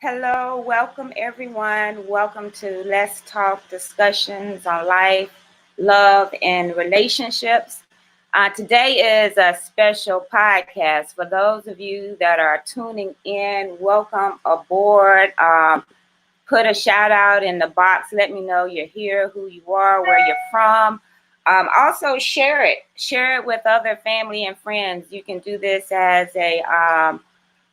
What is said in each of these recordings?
Hello, welcome everyone. Welcome to Let's Talk Discussions on Life, Love, and Relationships. Today is a special podcast. For those of you that are tuning in, welcome aboard. Put a shout out in the box. Let me know you're here, who you are, where you're from. Also, share it. Share it with other family and friends. You can do this as a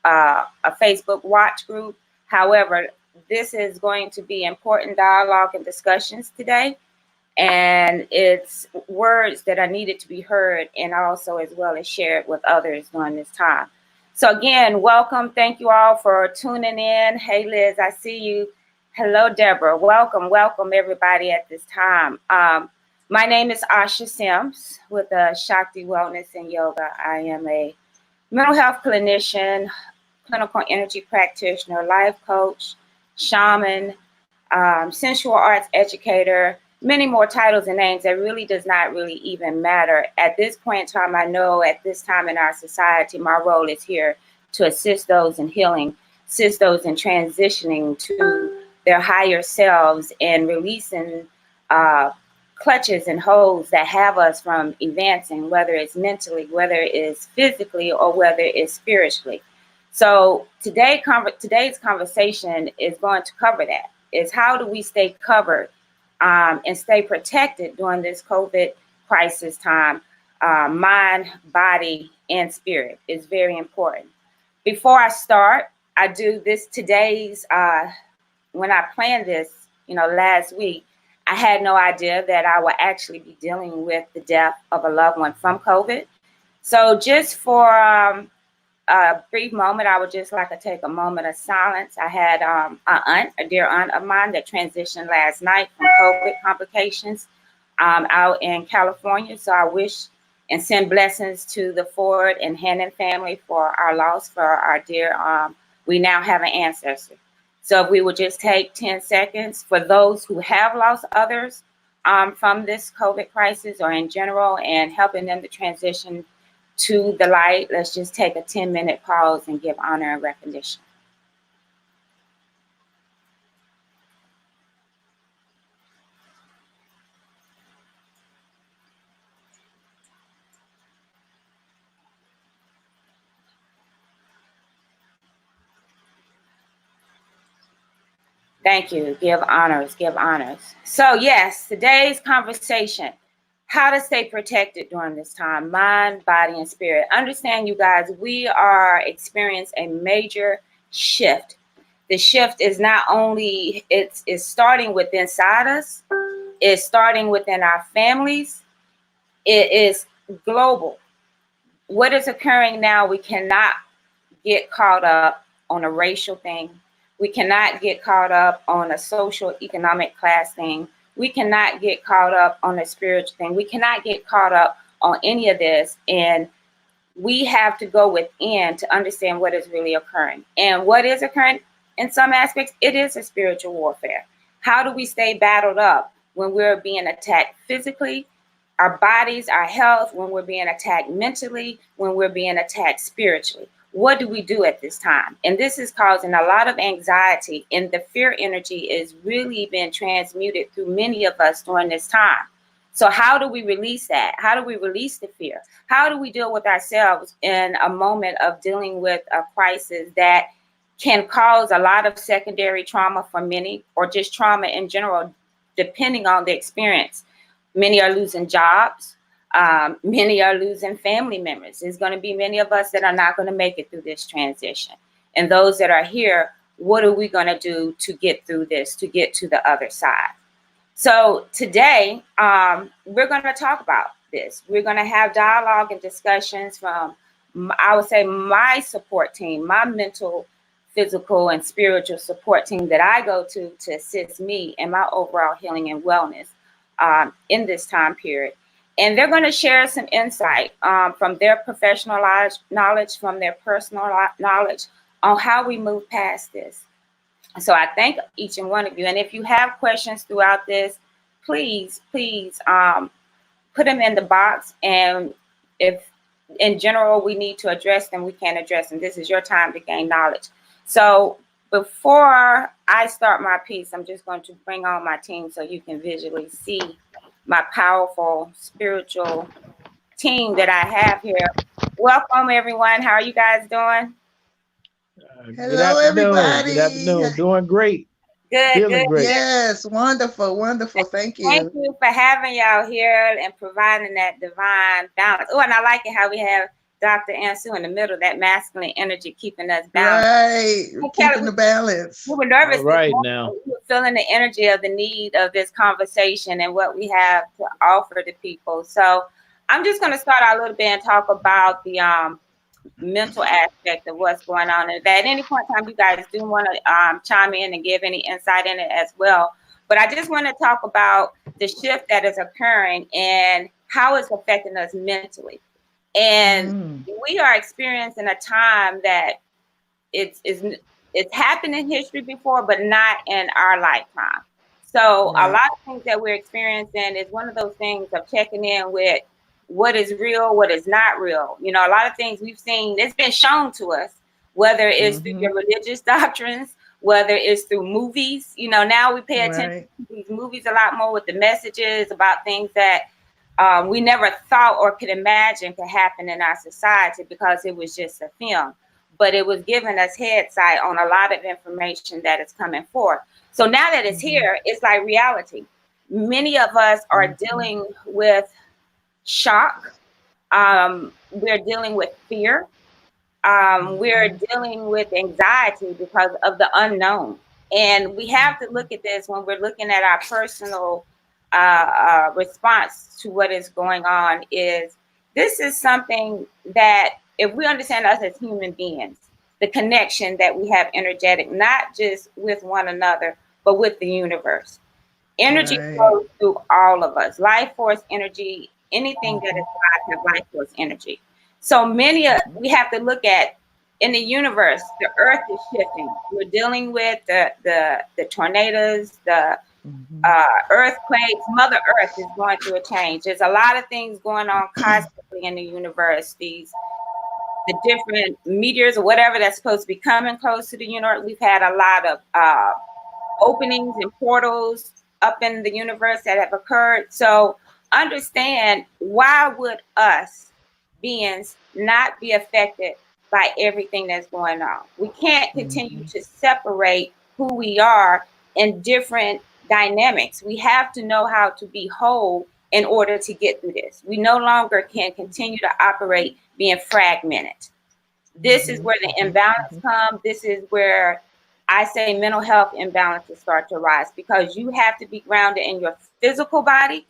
Facebook watch group. However, this is going to be important dialogue and discussions today, and it's words that are needed to be heard and also as well as shared with others during this time. So again, welcome. Thank you all for tuning in. Hey, Liz, I see you. Hello, Deborah. Welcome everybody at this time. My name is Asha Sims with Shakti Wellness and Yoga. I am a mental health clinician, clinical energy practitioner, life coach, shaman, sensual arts educator, many more titles and names that really does not really even matter. At this point in time, I know at this time in our society, my role is here to assist those in healing, assist those in transitioning to their higher selves and releasing clutches and holds that have us from advancing, whether it's mentally, whether it's physically, or whether it's spiritually. So today's conversation is going to cover that. Is how do we stay covered and stay protected during this COVID crisis time? Mind, body, and spirit is very important. Before I start, I do this today's, when I planned this, last week, I had no idea that I would actually be dealing with the death of a loved one from COVID. So just for a brief moment, I would just like to take a moment of silence. I had a dear aunt of mine that transitioned last night from COVID complications out in California. So I wish and send blessings to the Ford and Hannon family for our loss, for our dear, we now have an ancestor. So if we would just take 10 seconds for those who have lost others from this COVID crisis or in general, and helping them to transition to the light, let's just take a 10-minute pause and give honor and recognition. Thank you. Give honors, give honors. So yes, today's conversation, how to stay protected during this time, mind, body, and spirit. Understand, you guys, we are experiencing a major shift. The shift is not only, it's starting with inside us, it's starting within our families, it is global. What is occurring now, we cannot get caught up on a racial thing. We cannot get caught up on a social economic class thing. We cannot get caught up on a spiritual thing. We cannot get caught up on any of this. And we have to go within to understand what is really occurring. And what is occurring in some aspects, it is a spiritual warfare. How do we stay battled up when we're being attacked physically, our bodies, our health, when we're being attacked mentally, when we're being attacked spiritually? What do we do at this time? And this is causing a lot of anxiety, and the fear energy is really being transmuted through many of us during this time. So how do we release that? How do we release the fear? How do we deal with ourselves in a moment of dealing with a crisis that can cause a lot of secondary trauma for many, or just trauma in general, depending on the experience? Many are losing jobs. Many are losing family members. There's going to be many of us that are not going to make it through this transition. And those that are here, what are we going to do to get through this, to get to the other side? So today, we're going to talk about this. We're going to have dialogue and discussions from, I would say, my support team, my mental, physical, and spiritual support team that I go to assist me in my overall healing and wellness in this time period. And they're going to share some insight from their professional knowledge, from their personal knowledge on how we move past this. So I thank each and one of you. And if you have questions throughout this, please put them in the box. And if in general we need to address them, we can address them. This is your time to gain knowledge. So Before I start my piece, I'm just going to bring on my team so you can visually see my powerful spiritual team that I have here. Welcome, everyone. How are you guys doing? Hello, everybody. Good afternoon. Doing great. Good, Feeling good. great. Yes, wonderful, wonderful. Thank Thank you. you for having y'all here and providing that divine balance. Oh, and I like it how we have Dr. Amsu in the middle, that masculine energy keeping us balanced. Right, Hey, keeping Kelli, the we balance. were All nervous this right morning. now. We were feeling the energy of the need of this conversation and what we have to offer to people. So I'm just going to start out a little bit and talk about the mental aspect of what's going on. And if at any point in time you guys do want to chime in and give any insight in it as well. But I just want to talk about the shift that is occurring and how it's affecting us mentally. And Mm, we are experiencing a time that it's happened in history before, but not in our lifetime. So a right. lot of things that we're experiencing is one of those things of checking in with what is real, what is not real. You know, a lot of things we've seen, it's been shown to us, whether it's through Mm-hmm. your religious doctrines, whether it's through movies. You know, now we pay attention Right. to these movies a lot more with the messages about things that we never thought or could imagine could happen in our society because it was just a film. But it was giving us head sight on a lot of information that is coming forth. So now that it's Mm-hmm. here, it's like reality. Many of us are Mm-hmm. dealing with shock. We're dealing with fear. We're Mm-hmm. dealing with anxiety because of the unknown. And we have to look at this when we're looking at our personal response to what is going on is this is something that if we understand us as human beings, the connection that we have energetic, not just with one another, but with the universe. Energy Right. flows through all of us. Life force energy, anything that is Mm-hmm. alive has life force energy. So many we have to look at in the universe, the earth is shifting. We're dealing with the tornadoes, the Mm-hmm. earthquakes. Mother Earth is going through a change. There's a lot of things going on constantly in the universe. The different meteors or whatever that's supposed to be coming close to the universe. We've had a lot of openings and portals up in the universe that have occurred. So understand, why would us beings not be affected by everything that's going on? We can't continue Mm-hmm. to separate who we are in different dynamics. We have to know how to be whole in order to get through this. We no longer can continue to operate being fragmented. This is Mm-hmm. where the imbalance Mm-hmm. comes. This is where I say mental health imbalances start to rise, because you have to be grounded in your physical body.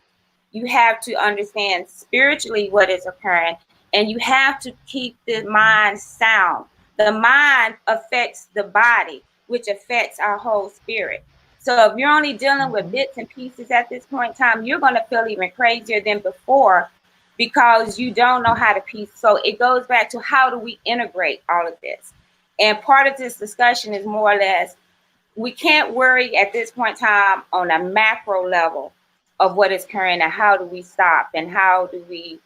You have to understand spiritually what is occurring, and you have to keep the mind sound. The mind affects the body, which affects our whole spirit. So if you're only dealing with Mm-hmm. bits and pieces at this point in time, you're going to feel even crazier than before because you don't know how to piece. So it goes back to, how do we integrate all of this? And part of this discussion is more or less, we can't worry at this point in time on a macro level of what is occurring and how do we stop and how do we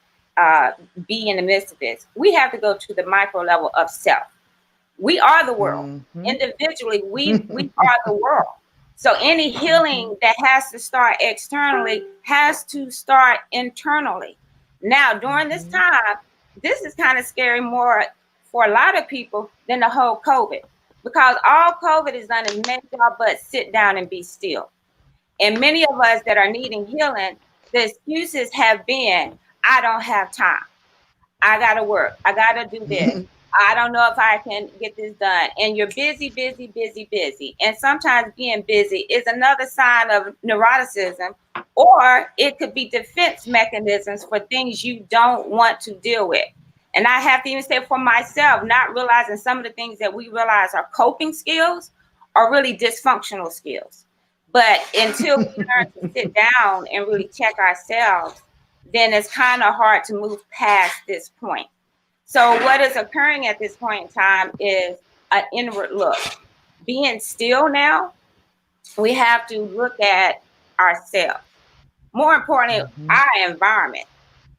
be in the midst of this. We have to go to the micro level of self. We are the world. Mm-hmm. Individually, we are the world. So any Mm-hmm. healing that has to start externally has to start internally. Now, during this Mm-hmm. time, this is kind of scary more for a lot of people than the whole COVID, because all COVID has done is make y'all but sit down and be still. And many of us that are needing healing, the excuses have been, I don't have time. I gotta work. I gotta do this. I don't know if I can get this done. And you're busy, busy, busy, busy. And sometimes being busy is another sign of neuroticism, or it could be defense mechanisms for things you don't want to deal with. And I have to even say for myself, not realizing some of the things that we realize are coping skills are really dysfunctional skills. But until we learn to sit down and really check ourselves, then it's kind of hard to move past this point. So what is occurring at this point in time is an inward look. Being still now, we have to look at ourselves. More importantly, Mm-hmm. our environment.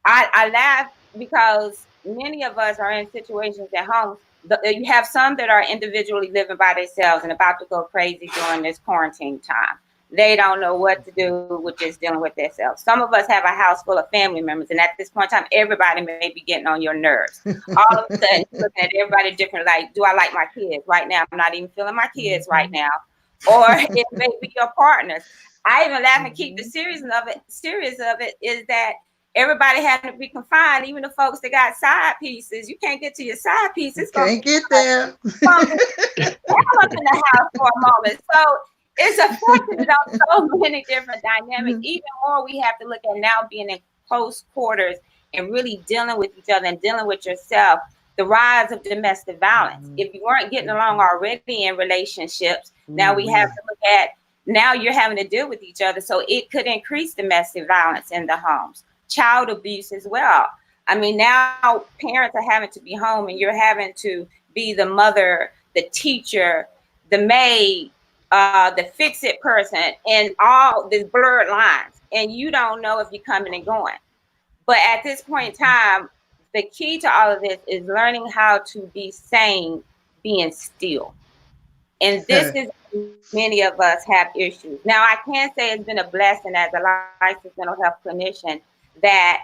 I laugh because many of us are in situations at home. You have some that are individually living by themselves and about to go crazy during this quarantine time. They don't know what to do with just dealing with themselves. Some of us have a house full of family members, and at this point in time, everybody may be getting on your nerves. All of a sudden, you're looking at everybody different, like, do I like my kids right now? I'm not even feeling my kids right now. Or it may be your partners. I even laugh and keep the serious of it is that everybody having to be confined, even the folks that got side pieces. You can't get to your side pieces. Can't get there. Come up in the house for a moment. So it's affected on so many different dynamics. Even more, we have to look at now being in close quarters and really dealing with each other and dealing with yourself. The rise of domestic violence. If you weren't getting along already in relationships, now we have to look at, now you're having to deal with each other. So it could increase domestic violence in the homes. Child abuse as well. I mean, now parents are having to be home and you're having to be the mother, the teacher, the maid, the fix-it person, and all these blurred lines. And you don't know if you're coming and going. But at this point in time, the key to all of this is learning how to be sane, being still. And this is many of us have issues. Now, I can say it's been a blessing as a licensed mental health clinician that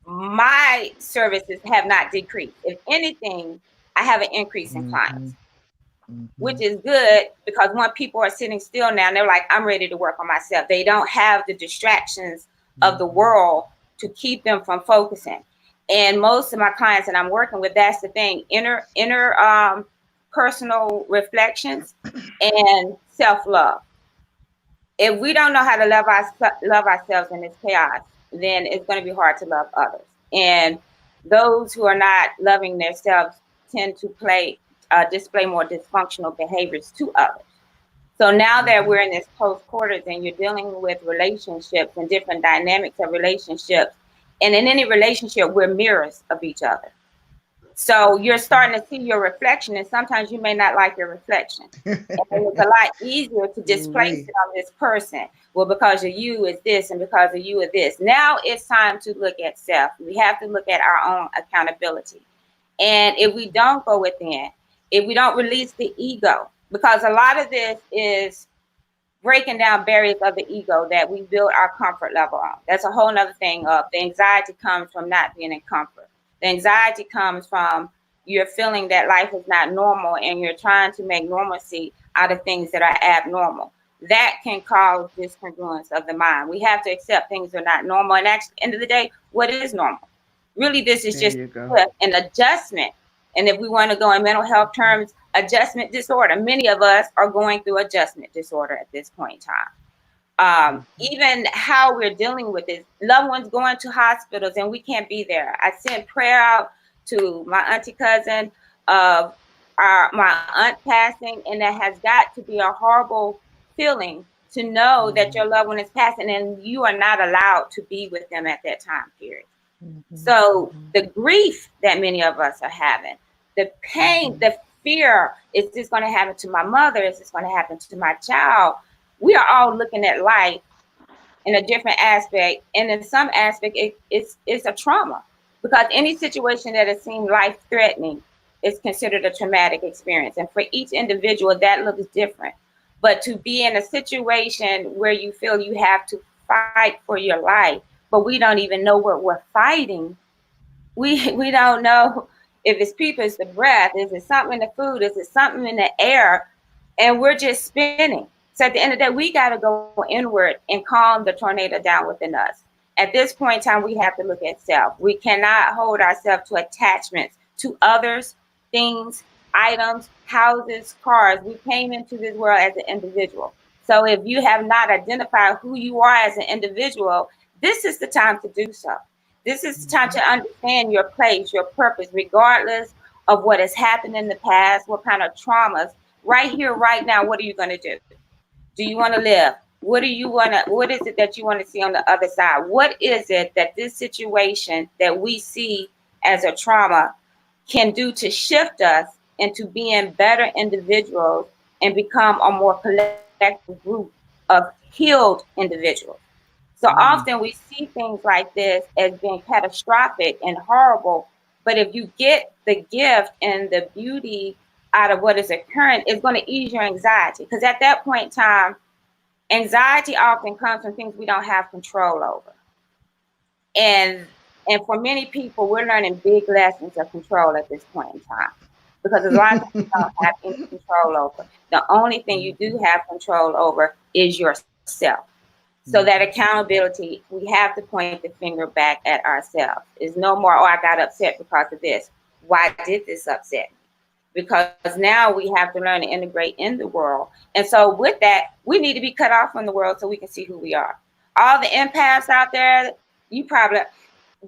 my services have not decreased. If anything, I have an increase in clients, which is good because when people are sitting still now, they're like, I'm ready to work on myself. They don't have the distractions of the world to keep them from focusing. And most of my clients that I'm working with, that's the thing, inner personal reflections and self-love. If we don't know how to love ourselves in this chaos, then it's going to be hard to love others. And those who are not loving themselves tend to display more dysfunctional behaviors to others. So now that we're in this close quarters and you're dealing with relationships and different dynamics of relationships, and in any relationship, we're mirrors of each other. So you're starting to see your reflection, and sometimes you may not like your reflection. And it's a lot easier to displace it on this person. Well, because of you is this, and because of you is this. Now it's time to look at self. We have to look at our own accountability. And if we don't go within, if we don't release the ego, because a lot of this is breaking down barriers of the ego that we build our comfort level on. That's a whole nother thing. The anxiety comes from not being in comfort. The anxiety comes from you're feeling that life is not normal and you're trying to make normalcy out of things that are abnormal. That can cause discongruence of the mind. We have to accept things are not normal. And actually, at the end of the day, what is normal? Really, this is just an adjustment. And if we want to go in mental health terms, adjustment disorder. Many of us are going through adjustment disorder at this point in time. Even how we're dealing with it, loved ones going to hospitals and we can't be there. I sent prayer out to my auntie cousin of my aunt passing, and that has got to be a horrible feeling to know that your loved one is passing and you are not allowed to be with them at that time period. So the grief that many of us are having, the pain, the fear, is this going to happen to my mother? Is this going to happen to my child? We are all looking at life in a different aspect. And in some aspect, it's a trauma, because any situation that has seemed life-threatening is considered a traumatic experience. And for each individual, that looks different. But to be in a situation where you feel you have to fight for your life, but we don't even know what we're fighting. We don't know if it's people, it's the breath, is it something in the food, is it something in the air, and we're just spinning. So at the end of the day, we got to go inward and calm the tornado down within us. At this point in time, we have to look at self. We cannot hold ourselves to attachments to others, things, items, houses, cars. We came into this world as an individual. So if you have not identified who you are as an individual, this is the time to do so. This is the time to understand your place, your purpose, regardless of what has happened in the past, what kind of traumas. Right here, right now, what are you going to do? Do you want to live? What is it that you want to see on the other side? What is it that this situation that we see as a trauma can do to shift us into being better individuals and become a more collective group of healed individuals? So often we see things like this as being catastrophic and horrible, But if you get the gift and the beauty out of what is occurring, it's going to ease your anxiety. Because at that point in time, anxiety often comes from things we don't have control over. And for many people, we're learning big lessons of control at this point in time. Because there's a lot of things you don't have any control over. The only thing you do have control over is yourself. So that accountability, we have to point the finger back at ourselves. It's no more, oh, I got upset because of this. Why did this upset me? Because now we have to learn to integrate in the world. And so with that, we need to be cut off from the world so we can see who we are. All the empaths out there,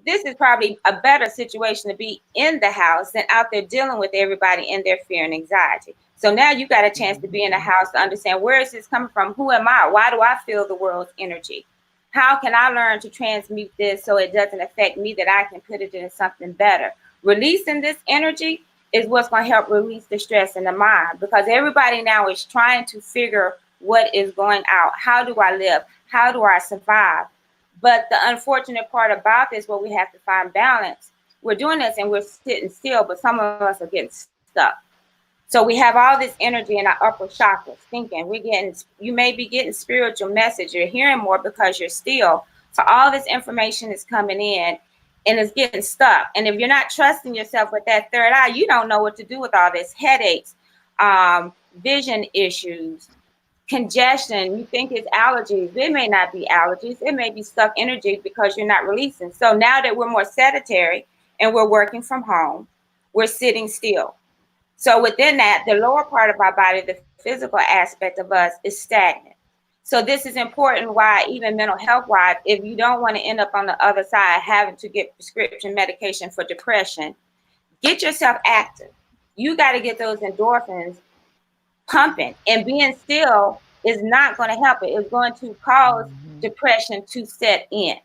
this is probably a better situation to be in the house than out there dealing with everybody in their fear and anxiety. So now you got a chance to be in the house to understand, where is this coming from? Who am I? Why do I feel the world's energy? How can I learn to transmute this so it doesn't affect me, that I can put it into something better? Releasing this energy is what's going to help release the stress in the mind, because everybody now is trying to figure what is going out. How do I live? How do I survive? But the unfortunate part about this, where we have to find balance, we're doing this and we're sitting still, but some of us are getting stuck. So we have all this energy in our upper chakras thinking. You may be getting spiritual message. You're hearing more because you're still. So all this information is coming in and it's getting stuck. And if you're not trusting yourself with that third eye, you don't know what to do with all this. Headaches, vision issues, congestion. You think it's allergies. It may not be allergies. It may be stuck energy because you're not releasing. So now that we're more sedentary and we're working from home, we're sitting still. So within that, the lower part of our body, the physical aspect of us, is stagnant. So this is important, why even mental health wise, if you don't want to end up on the other side having to get prescription medication for depression, get yourself active. You got to get those endorphins pumping, and being still is not going to help it. It's going to cause depression to set in.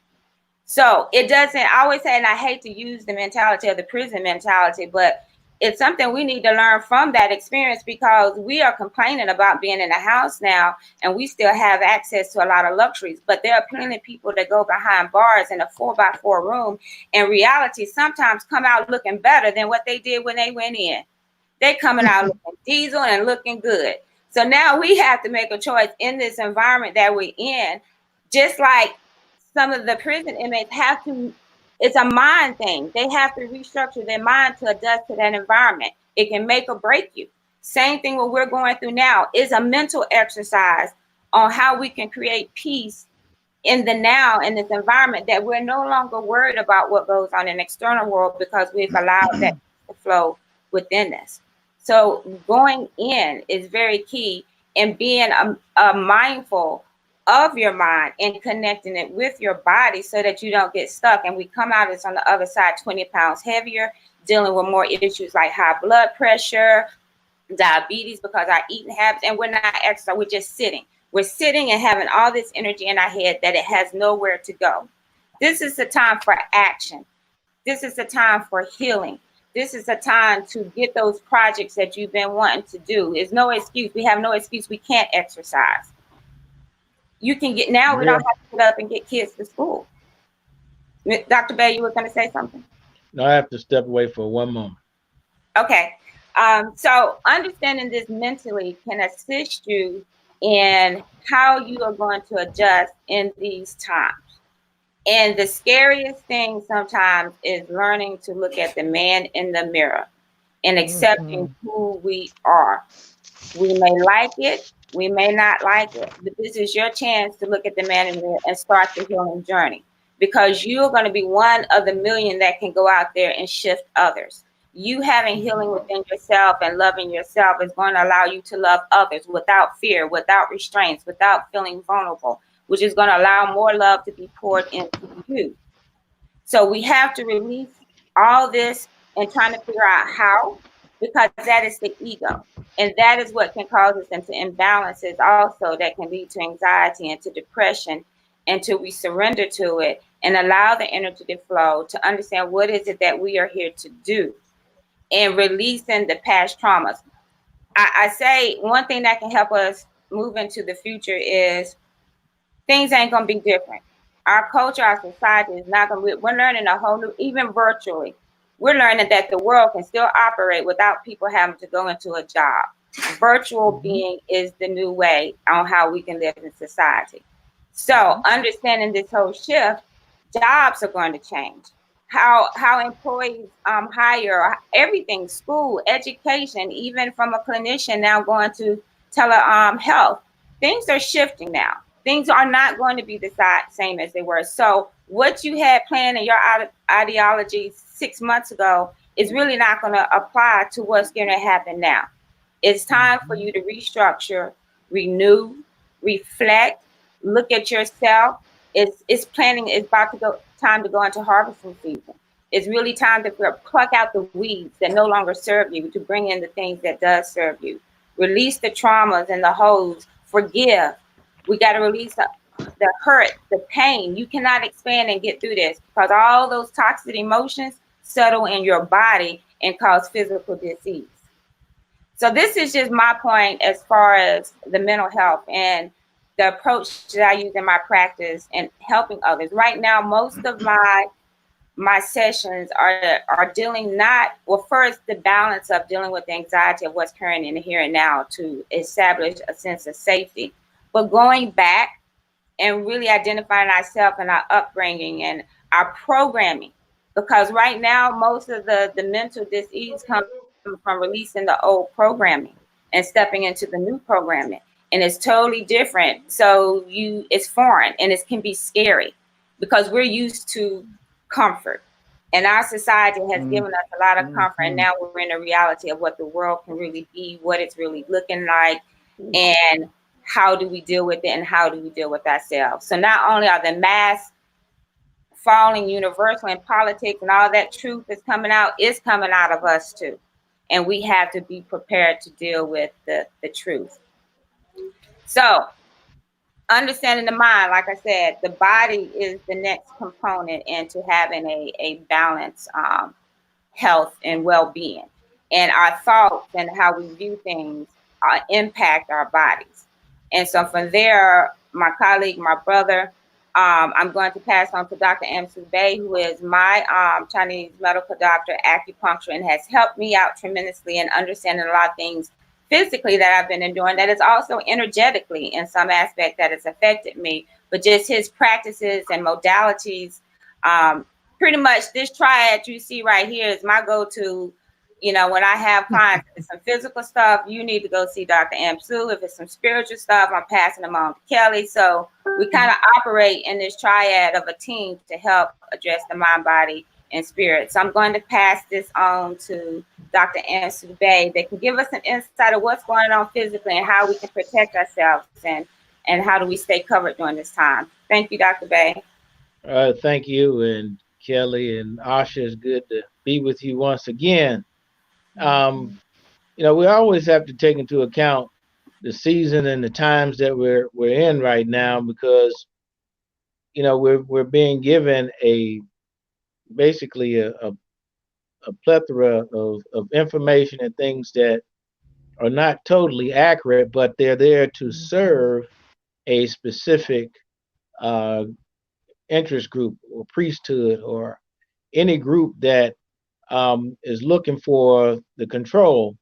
So it doesn't, I always say, and I hate to use the mentality of the prison mentality, but it's something we need to learn from that experience, because we are complaining about being in a house now and we still have access to a lot of luxuries. But there are plenty of people that go behind bars in a 4x4 room, and reality sometimes come out looking better than what they did when they went in. They coming out looking diesel and looking good. So now we have to make a choice in this environment that we're in, just like some of the prison inmates have to. It's a mind thing. They have to restructure their mind to adjust to that environment. It can make or break you. Same thing what we're going through now is a mental exercise on how we can create peace in the now, in this environment, that we're no longer worried about what goes on in the external world, because we've allowed that to flow within us. So going in is very key, and being a mindful of your mind and connecting it with your body so that you don't get stuck. And we come out as on the other side 20 pounds heavier, dealing with more issues like high blood pressure, diabetes, because our eating habits, and we're not exercising, we're just sitting. We're sitting and having all this energy in our head that it has nowhere to go. This is the time for action. This is the time for healing. This is the time to get those projects that you've been wanting to do. There's no excuse. We have no excuse. We can't exercise. You can get, now we don't have to get up and get kids to school. Dr. Bay, you were going to say something? No, I have to step away for one moment. Okay. So understanding this mentally can assist you in how you are going to adjust in these times. And the scariest thing sometimes is learning to look at the man in the mirror and accepting who we are. We may like it, we may not like it, but this is your chance to look at the man in the mirror and start the healing journey, because you're going to be one of the million that can go out there and shift others. You having healing within yourself and loving yourself is going to allow you to love others without fear, without restraints, without feeling vulnerable, which is going to allow more love to be poured into you. So we have to release all this and trying to figure out how, because that is the ego. And that is what can cause us into imbalances also, that can lead to anxiety and to depression, until we surrender to it and allow the energy to flow, to understand what is it that we are here to do, and releasing the past traumas. I say one thing that can help us move into the future is things ain't going to be different. Our culture, our society is not going to be, we're learning a whole new, even virtually, we're learning that the world can still operate without people having to go into a job. Virtual being is the new way on how we can live in society. So understanding this whole shift, jobs are going to change. How employees hire, everything, school, education, even from a clinician now going to telehealth. Things are shifting now. Things are not going to be the same as they were. So what you had planned in your ideology 6 months ago is really not going to apply to what's going to happen now. It's time for you to restructure, renew, reflect, look at yourself. It's planning. It's about to go. Time to go into harvesting season. It's really time to pluck out the weeds that no longer serve you, to bring in the things that does serve you. Release the traumas and the holes. Forgive. We got to release the hurt, the pain. You cannot expand and get through this because all those toxic emotions settle in your body and cause physical disease. So this is just my point as far as the mental health and the approach that I use in my practice and helping others. Right now, most of my sessions are dealing first the balance of dealing with the anxiety of what's occurring in the here and now to establish a sense of safety, but going back and really identifying ourselves and our upbringing and our programming, because right now most of the mental disease comes from releasing the old programming and stepping into the new programming, and it's totally different. So it's foreign and it can be scary because we're used to comfort, and our society has given us a lot of comfort, and now we're in a reality of what the world can really be, what it's really looking like, and how do we deal with it, and how do we deal with ourselves. So not only are the masks falling universal in politics and all that truth is coming out, it's coming out of us too. And we have to be prepared to deal with the truth. So understanding the mind, like I said, the body is the next component into having a balanced health and well-being. And our thoughts and how we view things impact our bodies. And so from there, my colleague, my brother, I'm going to pass on to Dr. Amsu, who is my Chinese medical doctor, acupuncture, and has helped me out tremendously in understanding a lot of things physically that I've been enduring, that is also energetically in some aspect that has affected me. But just his practices and modalities, pretty much this triad you see right here is my go-to. You know, when I have clients, if it's some physical stuff, you need to go see Dr. Amsu. If it's some spiritual stuff, I'm passing them on to Kelli. So we kind of operate in this triad of a team to help address the mind, body, and spirit. So I'm going to pass this on to Dr. Amsu. They can give us an insight of what's going on physically and how we can protect ourselves and how do we stay covered during this time. Thank you, Dr. Bay. Thank you, and Kelli and Asha, it's good to be with you once again. You know, we always have to take into account the season and the times that we're in right now, because you know we're being given basically a plethora of information and things that are not totally accurate, but they're there to serve a specific interest group or priesthood or any group that is looking for the control.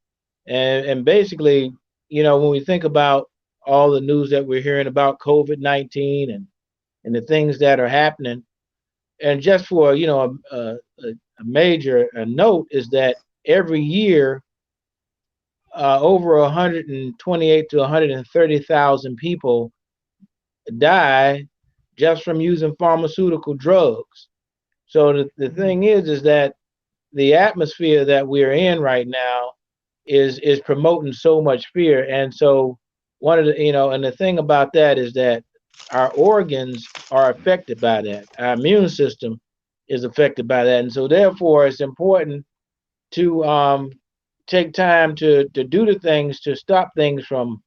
And basically, you know, when we think about all the news that we're hearing about COVID-19 and the things that are happening, and just for, you know, a major note is that every year over 128 to 130,000 people die just from using pharmaceutical drugs. So the thing is that the atmosphere that we're in right now is promoting so much fear. And so one of the, you know, and the thing about that is that our organs are affected by that. Our immune system is affected by that. And so therefore it's important to take time to do the things to stop things from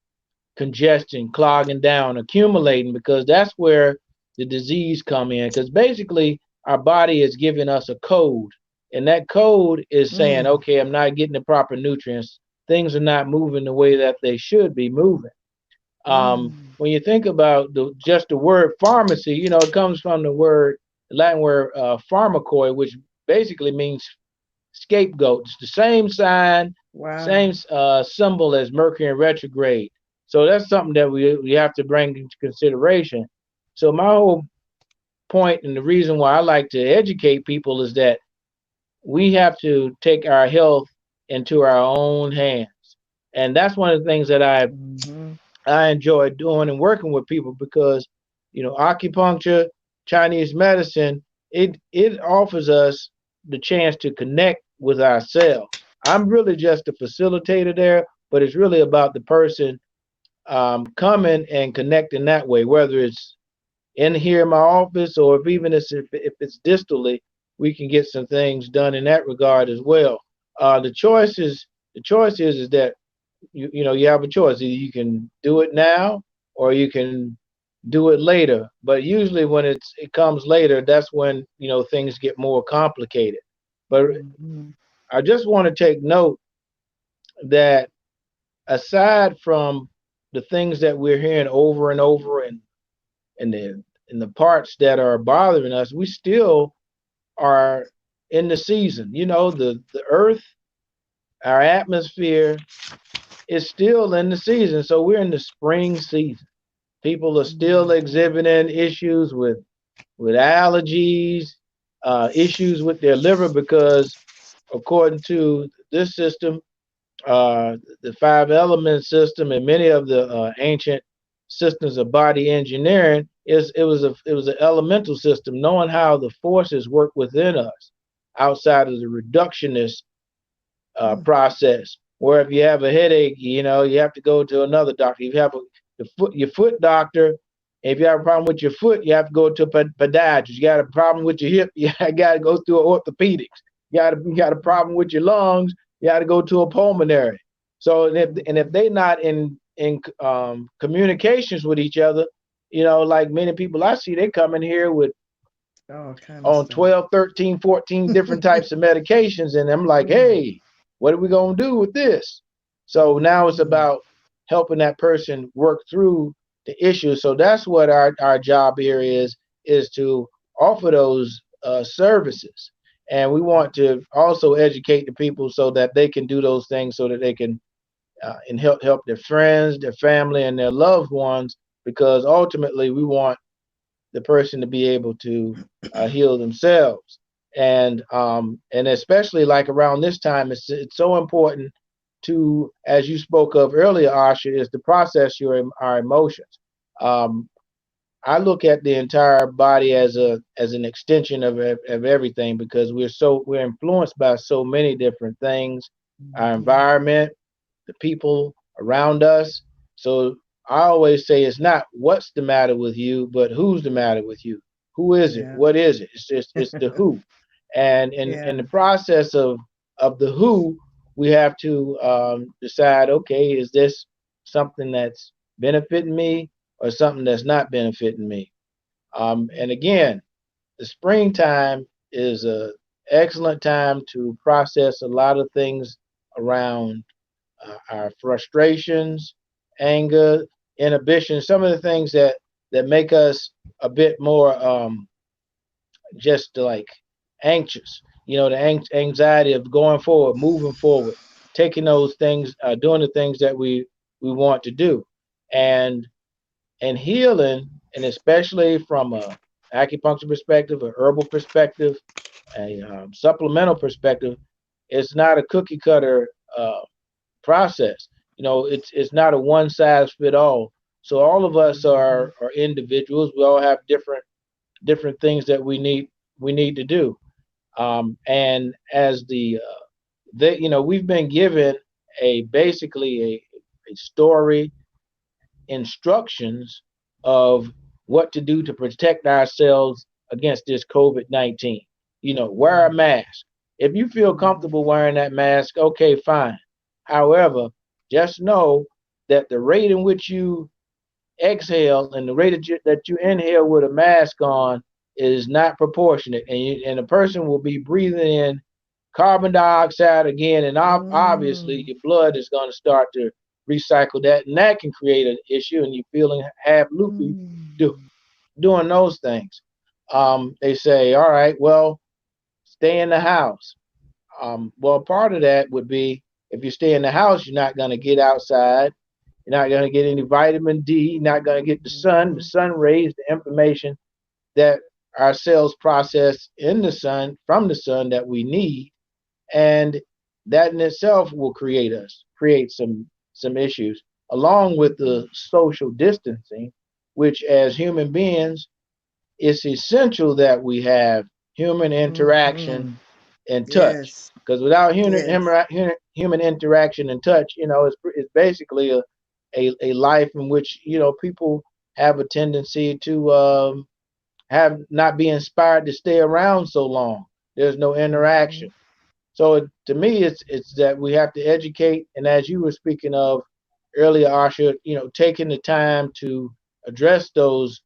congestion, clogging down, accumulating, because that's where the disease come in. Because basically our body is giving us a code, and that code is saying, okay, I'm not getting the proper nutrients. Things are not moving the way that they should be moving. When you think about just the word pharmacy, you know, it comes from the Latin word pharmakoi, which basically means scapegoat. It's the same sign, Wow. same symbol as Mercury in retrograde. So that's something that we have to bring into consideration. So my whole point and the reason why I like to educate people is that we have to take our health into our own hands. And that's one of the things that Mm-hmm. I enjoy doing and working with people because, acupuncture, Chinese medicine, it offers us the chance to connect with ourselves. I'm really just a facilitator there, but it's really about the person coming and connecting that way, whether it's in here in my office or if it's distally, we can get some things done in that regard as well. The choice is that you have a choice. Either you can do it now or you can do it later. But usually when it comes later, that's when things get more complicated. But Mm-hmm. I just want to take note that aside from the things that we're hearing over and over and the parts that are bothering us, we still are in the season. The earth, our atmosphere is still in the season. So we're in the spring season. People are still exhibiting issues with allergies, issues with their liver because according to this system, the five element system and many of the ancient systems of body engineering it was an elemental system, knowing how the forces work within us outside of the reductionist process. Where if you have a headache, you have to go to another doctor. If you have your foot doctor, if you have a problem with your foot, you have to go to a podiatrist. You got a problem with your hip, you got to go through orthopedics. You got a problem with your lungs, you got to go to a pulmonary. So if they're not in communications with each other, like many people I see, they come in here with All kind of on stuff. 12, 13, 14 different types of medications. And I'm like, hey, what are we going to do with this? So now it's about helping that person work through the issue. So that's what our job here is to offer those services. And we want to also educate the people so that they can do those things so that they can and help their friends, their family, and their loved ones, because ultimately we want the person to be able to heal themselves. And especially like around this time, it's so important to, as you spoke of earlier, Asha, is to process our emotions. Um, I look at the entire body as an extension of everything because we're influenced by so many different things, our Mm-hmm. environment, the people around us. So I always say it's not what's the matter with you, but who's the matter with you. Who is it? Yeah. What is it? It's the who. And in Yeah. the process of the who, we have to decide, okay, is this something that's benefiting me or something that's not benefiting me? And again, the springtime is a excellent time to process a lot of things around our frustrations, anger, inhibition, some of the things that make us a bit more just like anxious. The anxiety of going forward, moving forward, taking those things, doing the things that we want to do, and healing, and especially from a acupuncture perspective, a herbal perspective, a supplemental perspective, it's not a cookie cutter process. It's not a one size fit all. So all of us are individuals. We all have different things that we need to do. And as we've been given basically a story, instructions of what to do to protect ourselves against this COVID-19. Wear a mask. If you feel Mm-hmm. comfortable wearing that mask, okay, fine. However, just know that the rate in which you exhale and the rate that you inhale with a mask on is not proportionate, and a person will be breathing in carbon dioxide again, and obviously Mm. your blood is going to start to recycle that, and that can create an issue, and you're feeling half loopy do, Mm. doing those things. They say, all right, well, stay in the house. Well, part of that would be if you stay in the house, you're not going to get outside. You're not going to get any vitamin D. You're not going to get the sun rays, the information that our cells process in the sun, from the sun, that we need. And that in itself will create some issues, along with the social distancing, which as human beings, it's essential that we have human interaction and touch. Yes. Because without Yes. human interaction and touch, it's basically a life in which people have a tendency to have not be inspired to stay around so long. There's no interaction. So to me, it's that we have to educate, and as you were speaking of earlier, Asha, taking the time to address those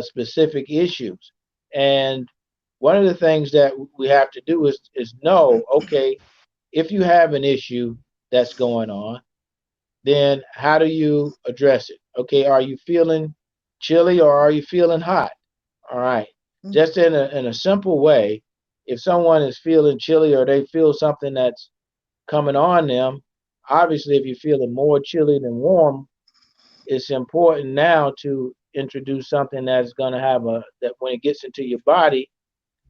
specific issues. And one of the things that we have to do is know, okay, if you have an issue that's going on, then how do you address it? Okay, are you feeling chilly or are you feeling hot? All right, just in a simple way, if someone is feeling chilly or they feel something that's coming on them, obviously, if you're feeling more chilly than warm, it's important now to introduce something that's going to that when it gets into your body,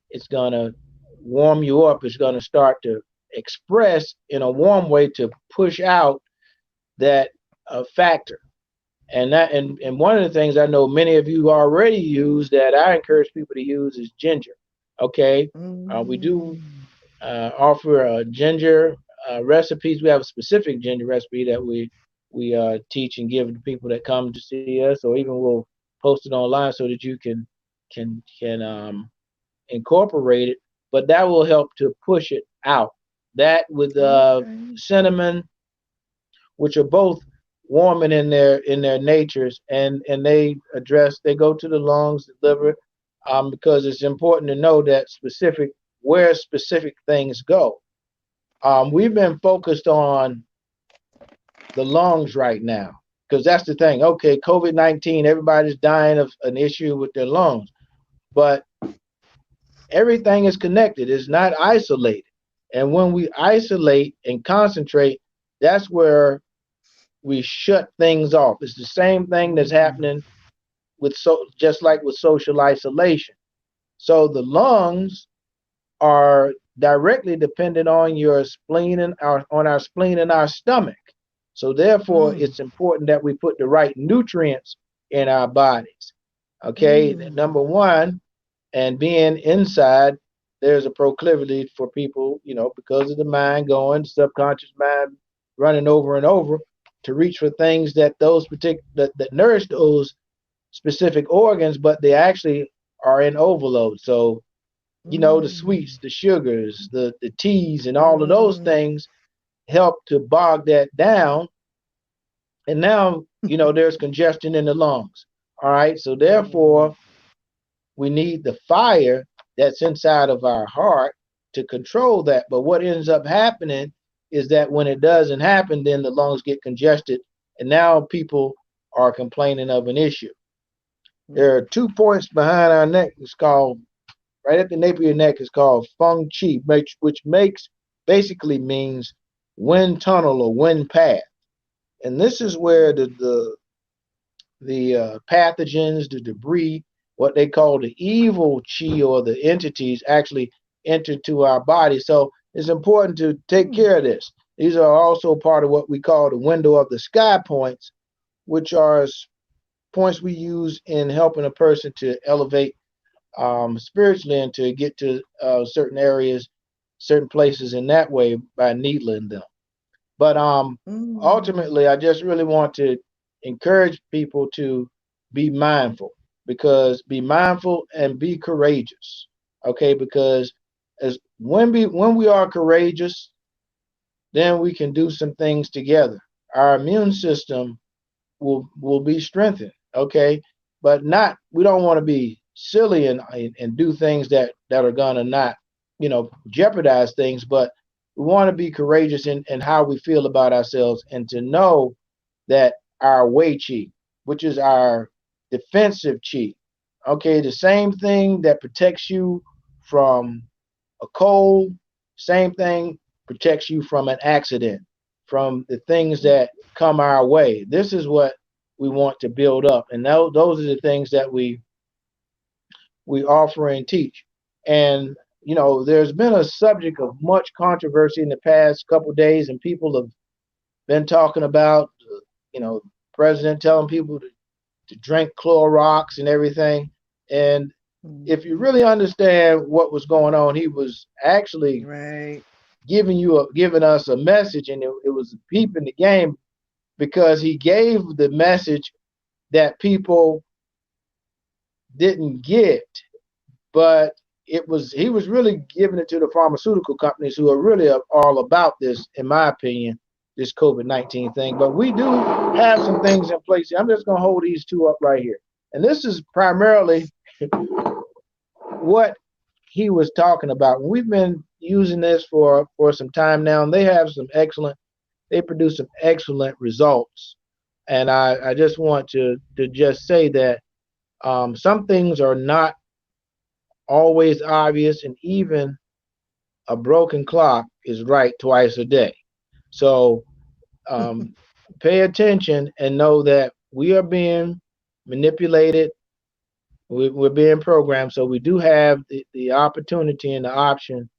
it's going to warm you up. It's going to start to express in a warm way to push out that factor. And one of the things I know many of you already use that I encourage people to use is ginger. Okay, we do offer ginger recipes. We have a specific ginger recipe that we teach and give to people that come to see us, or even we'll post it online so that you can incorporate it. But that will help to push it out. That with cinnamon, which are both warming in their natures, and they go to the lungs, the liver, because it's important to know that where specific things go. We've been focused on the lungs right now because that's the thing. Okay, COVID-19, everybody's dying of an issue with their lungs, but everything is connected. It's not isolated. And when we isolate and concentrate, that's where we shut things off. It's the same thing that's happening just like with social isolation. So the lungs are directly dependent on your spleen and our spleen and our stomach. So therefore, it's important that we put the right nutrients in our bodies. Okay, number one, and being inside, there's a proclivity for people, because of the mind going, subconscious mind running over and over to reach for things that that nourish those specific organs, but they actually are in overload. So the sweets, the sugars, the teas, and all of those things help to bog that down. And now, there's congestion in the lungs. All right. So therefore, we need the fire that's inside of our heart to control that. But what ends up happening is that when it doesn't happen, then the lungs get congested. And now people are complaining of an issue. There are 2 points behind our neck. It's called right at the nape of your neck is called feng qi, which basically means wind tunnel or wind path. And this is where the pathogens, the debris, what they call the evil chi or the entities actually enter to our body. So it's important to take care of this. These are also part of what we call the window of the sky points, which are points we use in helping a person to elevate spiritually and to get to certain areas, certain places in that way by needling them. But ultimately, I just really want to encourage people to be mindful, because be mindful and be courageous. Okay, because when we are courageous, then we can do some things together. Our immune system will be strengthened. Okay, but we don't want to be silly and do things that are gonna not jeopardize things, but we want to be courageous in how we feel about ourselves, and to know that our wei qi, which is our defensive chi, okay, the same thing that protects you from a cold Same thing protects you from an accident, from the things that come our way. This is what we want to build up, and those are the things that we offer and teach. And there's been a subject of much controversy in the past couple of days, and people have been talking about, president telling people to drink Clorox and everything. And if you really understand what was going on, he was actually giving us a message, and it was a peep in the game, because he gave the message that people didn't get, but he was really giving it to the pharmaceutical companies, who are really all about this, in my opinion, this COVID-19 thing. But we do have some things in place. I'm just going to hold these two up right here. And this is primarily what he was talking about. We've been using this for some time now, and they produce some excellent results. And I just want to just say that some things are not always obvious, and even a broken clock is right twice a day. So pay attention and know that we are being manipulated. We're being programmed. So we do have the opportunity and the option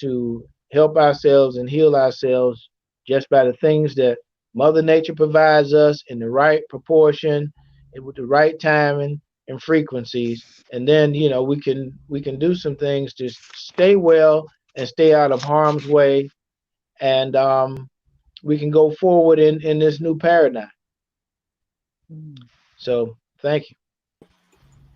to help ourselves and heal ourselves just by the things that Mother Nature provides us in the right proportion and with the right timing and frequencies. And then we can do some things to stay well and stay out of harm's way, and we can go forward in this new paradigm. So thank you.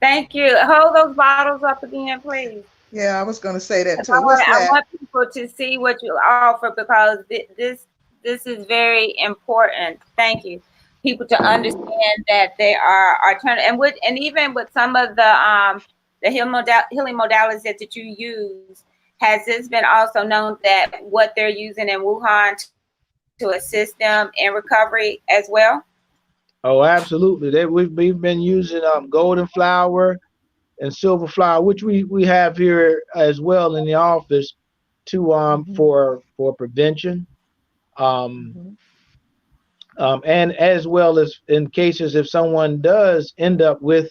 Thank you. Hold those bottles up again, please. Yeah, I was going to say that too. I What's that? want people to see what you offer, because this is very important. Thank you. People to understand that there are alternative, and even with some of the healing modalities that you use, has this been also known that what they're using in Wuhan to assist them in recovery as well? Oh, absolutely. We've been using golden flower and silver flower, which we have here as well in the office, to for prevention, and as well as in cases if someone does end up with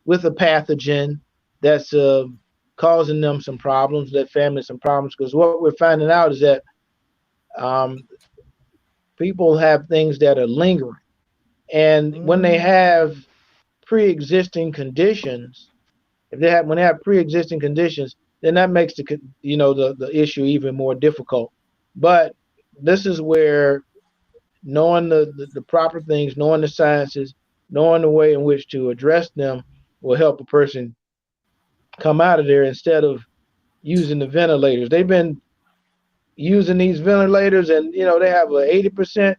a pathogen that's causing them some problems, their family some problems. Because what we're finding out is that people have things that are lingering, and when they have pre-existing conditions, when they have pre-existing conditions, then that makes the issue even more difficult. But this is where knowing the proper things, knowing the sciences, knowing the way in which to address them will help a person come out of there, instead of using the ventilators. They've been using these ventilators, and they have an 80%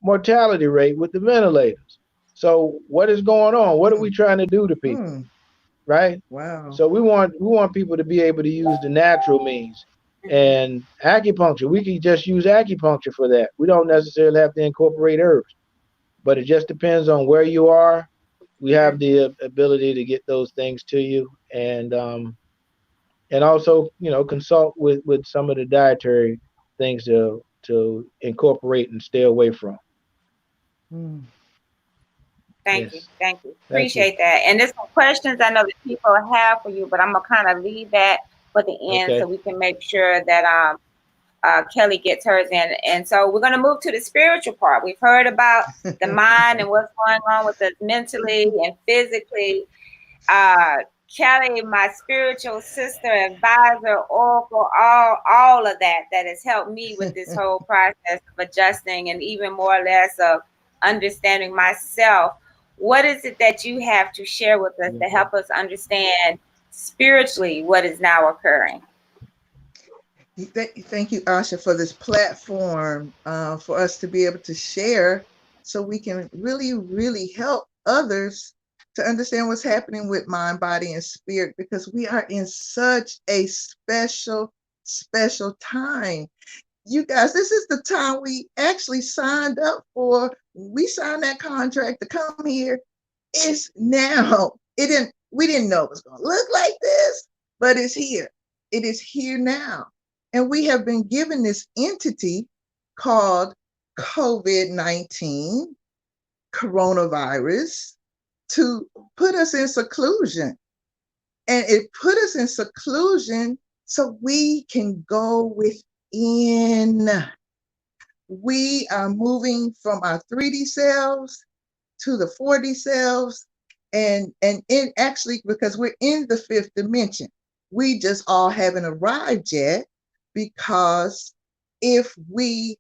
mortality rate with the ventilators. So what is going on? What are we trying to do to people? Right? Wow. So we want people to be able to use the natural means. And acupuncture, we can just use acupuncture for that. We don't necessarily have to incorporate herbs, but it just depends on where you are. We have the ability to get those things to you, and also consult with some of the dietary things to incorporate and stay away from. Thank you. Appreciate that. And there's some questions I know that people have for you, but I'm gonna kind of leave that for the end, so we can make sure that Kelli gets hers in. And so we're gonna move to the spiritual part. We've heard about the mind and what's going on with us mentally and physically. Kelli, my spiritual sister, advisor, oracle, all of that has helped me with this whole process of adjusting, and even more or less of understanding myself. What is it that you have to share with us to help us understand spiritually what is now occurring? Thank you, Asha, for this platform, for us to be able to share, so we can really, really help others to understand what's happening with mind, body, and spirit, because we are in such a special time. You guys, this is the time we actually signed up for. We signed that contract to come here. It's now. We didn't know it was going to look like this, but it's here. It is here now. And we have been given this entity called COVID-19, coronavirus, to put us in seclusion. And it put us in seclusion so we can go within. We are moving from our 3D selves to the 4D selves. And it actually, because we're in the 5th dimension, we just all haven't arrived yet, because if we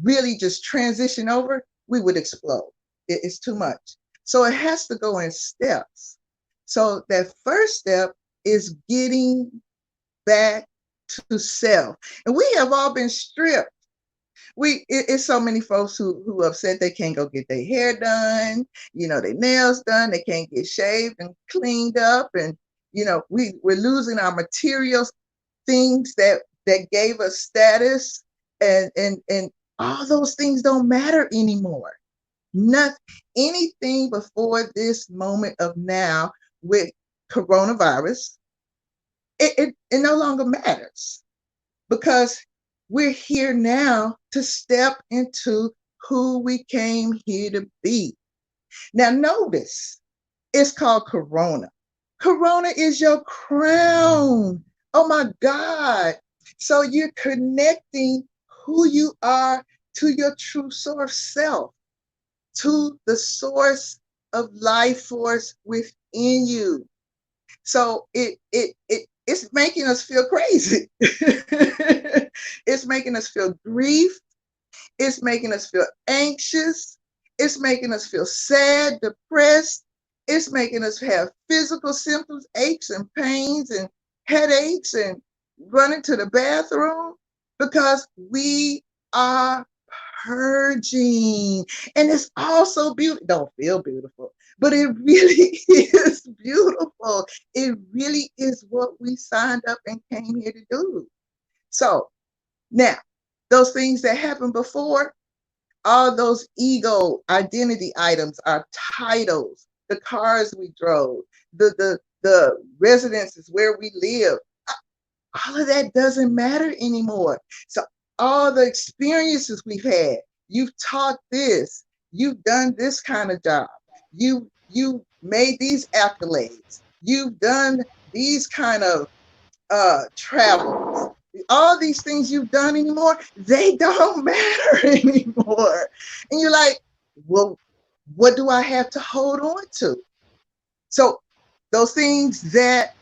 really just transition over, we would explode. It's too much. So it has to go in steps. So that first step is getting back to self. And we have all been stripped. It's so many folks who upset they can't go get their hair done, their nails done, they can't get shaved and cleaned up. And, we're losing our materials, things that gave us status, and all those things don't matter anymore. Anything before this moment of now with coronavirus, it no longer matters, because we're here now to step into who we came here to be. Now notice, it's called Corona. Corona is your crown. Oh my God. So you're connecting who you are to your true source self, to the source of life force within you. So it's making us feel crazy. It's making us feel grief. It's making us feel anxious. It's making us feel sad, depressed. It's making us have physical symptoms, aches and pains and headaches and running to the bathroom, because we are purging. And it's also beautiful. Don't feel beautiful, but it really is beautiful. It really is what we signed up and came here to do. So now, those things that happened before, all those ego identity items, our titles, the cars we drove, the residences where we live, all of that doesn't matter anymore. So all the experiences we've had, you've taught this, you've done this kind of job, you made these accolades, you've done these kind of travels. All these things you've done anymore, they don't matter anymore. And you're like, well, what do I have to hold on to? So those things got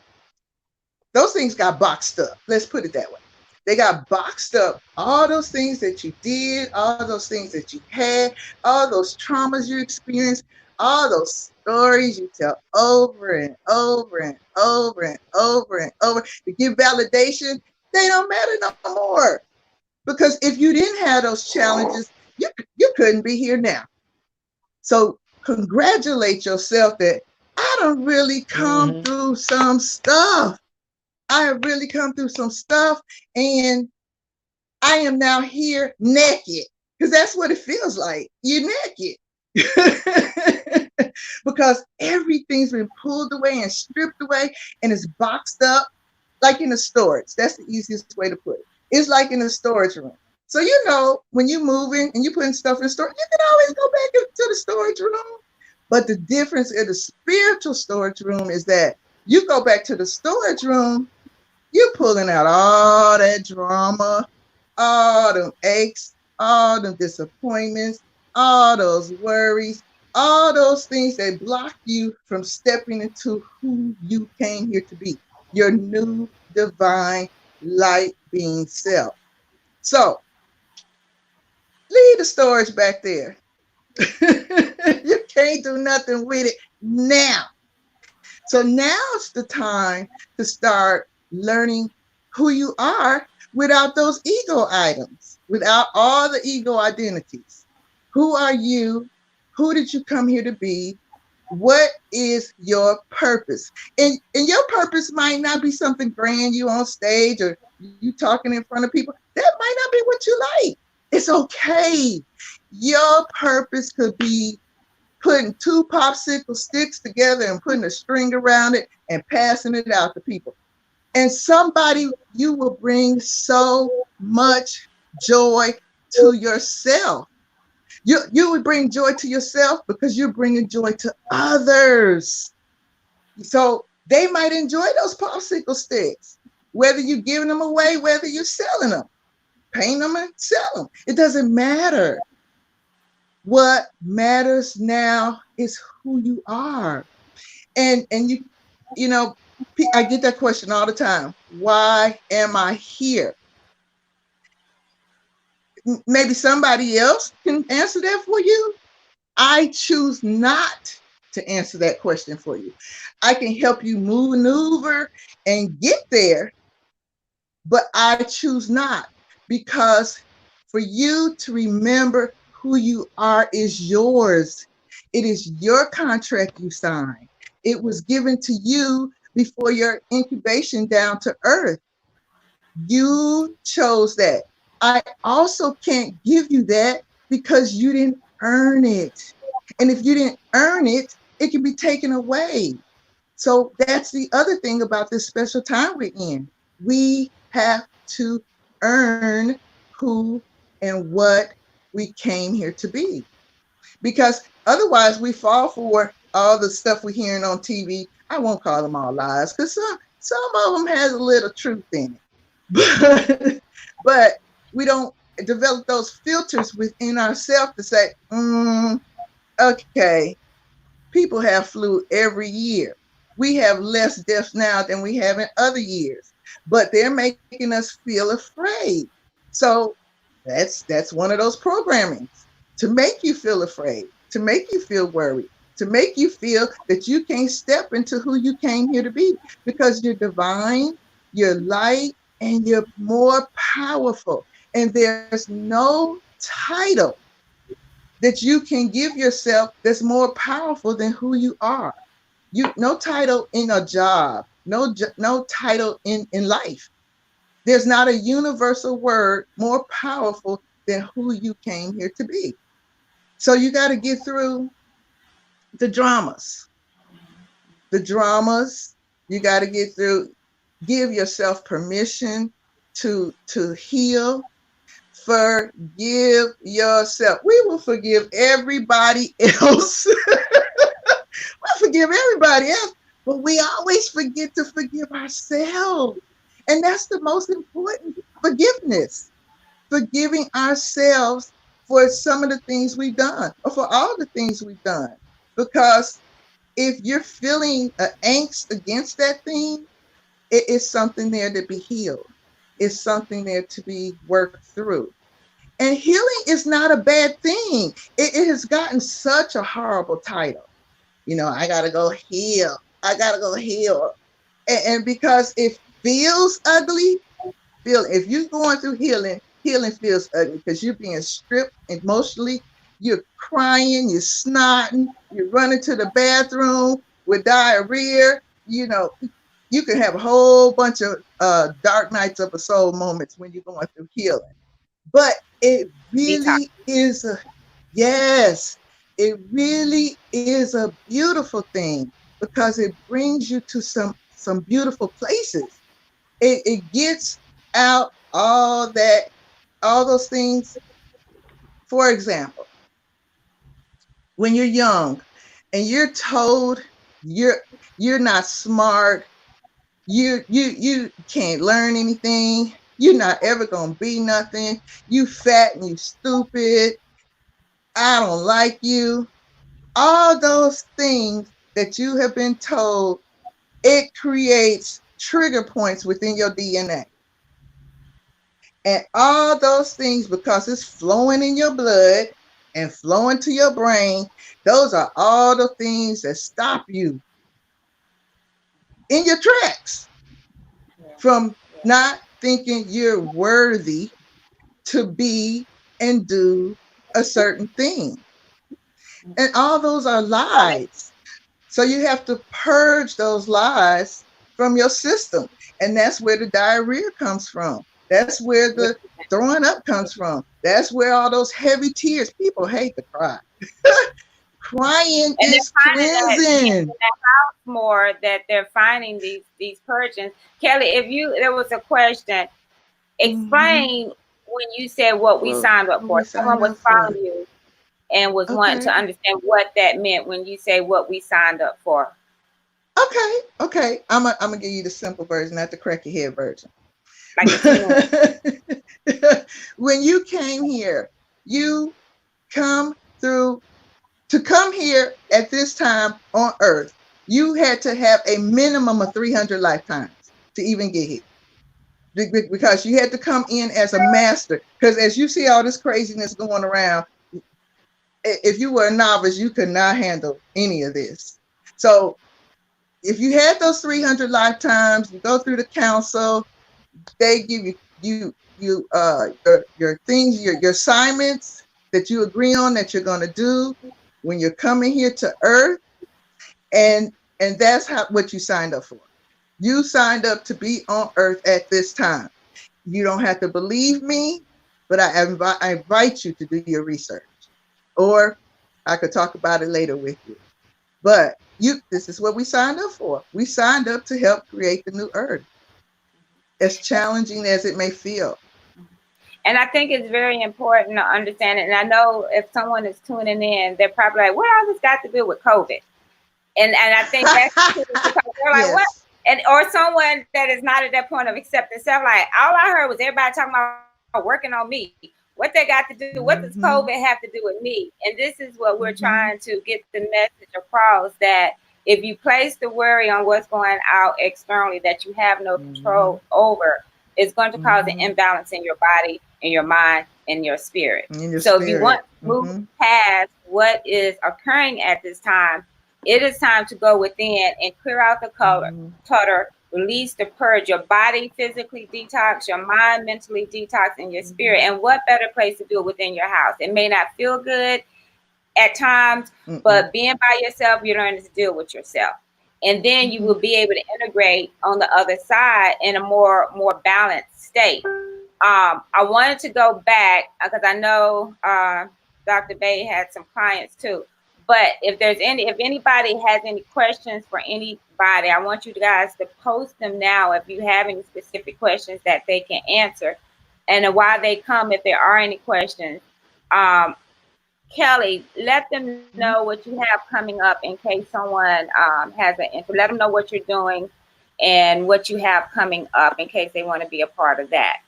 boxed up. Let's put it that way. They got boxed up. All those things that you did, all those things that you had, all those traumas you experienced, all those stories you tell over and over and over and over and over to give validation, they don't matter no more. Because if you didn't have those challenges, you couldn't be here now. So congratulate yourself that I done really come through some stuff. I have really come through some stuff, and I am now here naked, because that's what it feels like. You're naked. Because everything's been pulled away and stripped away, and it's boxed up like in a storage. That's the easiest way to put it. It's like in a storage room. So when you're moving and you're putting stuff in storage, you can always go back into the storage room. But the difference in the spiritual storage room is that you go back to the storage room, you're pulling out all that drama, all them aches, all them disappointments, all those worries, all those things that block you from stepping into who you came here to be, your new divine light being self. So leave the storage back there. You can't do nothing with it now. So now's the time to start learning who you are without those ego items, without all the ego identities. Who are you? Who did you come here to be? What is your purpose? And your purpose might not be something grand, you on stage or you talking in front of people. That might not be what you like. It's okay. Your purpose could be putting 2 popsicle sticks together and putting a string around it and passing it out to people. And somebody, you will bring so much joy to yourself. You would bring joy to yourself because you're bringing joy to others. So they might enjoy those popsicle sticks, whether you're giving them away, whether you're selling them, paint them and sell them. It doesn't matter. What matters now is who you are. And you know, I get that question all the time. Why am I here? Maybe somebody else can answer that for you. I choose not to answer that question for you. I can help you maneuver and get there, but I choose not, because for you to remember who you are is yours. It is your contract you signed. It was given to you before your incubation down to earth. You chose that. I also can't give you that because you didn't earn it. And if you didn't earn it, it can be taken away. So that's the other thing about this special time we're in. We have to earn who and what we came here to be. Because otherwise we fall for all the stuff we're hearing on TV. I won't call them all lies, because some of them has a little truth in it. But we don't develop those filters within ourselves to say, okay, people have flu every year. We have less deaths now than we have in other years, but they're making us feel afraid. So that's one of those programmings to make you feel afraid, to make you feel worried, to make you feel that you can't step into who you came here to be, because you're divine, you're light, and you're more powerful. And there's no title that you can give yourself that's more powerful than who you are. No title in a job, no title in life. There's not a universal word more powerful than who you came here to be. So you got to get through the dramas. The dramas, you got to get through. Give yourself permission to heal. Forgive yourself. We will forgive everybody else. We'll forgive everybody else, but we always forget to forgive ourselves. And that's the most important forgiveness. Forgiving ourselves for some of the things we've done, or for all the things we've done. Because if you're feeling angst against that thing, it is something there to be healed. It's something there to be worked through. And healing is not a bad thing. It has gotten such a horrible title. You know, I got to go heal. I got to go heal. And because it feels ugly, if you're going through healing, healing feels ugly because you're being stripped emotionally. You're crying, you're snotting, you're running to the bathroom with diarrhea. You know, you can have a whole bunch of dark nights of a soul moments when you're going through healing. But it really is it really is a beautiful thing, because it brings you to some beautiful places. It gets out all those things. For example, when you're young and you're told you're not smart, you can't learn anything, you're not ever gonna be nothing, you fat and you stupid, I don't like you. All those things that you have been told, it creates trigger points within your DNA. And all those things, because it's flowing in your blood and flowing to your brain, those are all the things that stop you in your tracks from not thinking you're worthy to be and do a certain thing. And all those are lies. So you have to purge those lies from your system. And that's where the diarrhea comes from. That's where the throwing up comes from. That's where all those heavy tears, people hate to cry. Crying And is they're finding that being in cleansing. the house more, that they're finding these purgings. Kelly, if there was a question, Mhm. explain when you said what we Well, signed up what for. we Someone signed was up for. following you and was wanting to Okay. understand what that meant when you say what we signed up for. Okay. Okay. I'm gonna give you the simple version, not the cracky head version. Like the 2 minutes. When you came here, you come through to come here at this time on earth, you had to have a minimum of 300 lifetimes to even get here. Because you had to come in as a master. Because as you see all this craziness going around, if you were a novice, you could not handle any of this. So if you had those 300 lifetimes, you go through the council, they give your things, your assignments that you agree on that you're going to do when you're coming here to earth, and that's what you signed up for. You signed up to be on earth at this time. You don't have to believe me, but I invite you to do your research, or I could talk about it later with you. But this is what we signed up for. We signed up to help create the new earth, as challenging as it may feel. And I think it's very important to understand it. And I know if someone is tuning in, they're probably like, what all this got to do with COVID? And I think that's true, because they're like, what? Yes. And or someone that is not at that point of acceptance, they're like, all I heard was everybody talking about working on me. What they got to do? What does Mm-hmm. COVID have to do with me? And this is what we're Mm-hmm. trying to get the message across, that if you place the worry on what's going out externally that you have no control over, it's going to cause an imbalance in your body, in your mind, in your spirit. In your So if you want spirit. to move past what is occurring at this time, it is time to go within and clear out the clutter, release the purge, your body physically detox, your mind mentally detox, and your spirit. And what better place to do it within your house? It may not feel good at times, but being by yourself, you're learning to deal with yourself. And then you will be able to integrate on the other side in a more balanced state. I wanted to go back because I know Dr. Bay had some clients too. But if anybody has any questions for anybody, I want you guys to post them now if you have any specific questions that they can answer. And while they come, if there are any questions, Kelli, let them know what you have coming up in case someone has an interest. Let them know what you're doing and what you have coming up in case they want to be a part of that.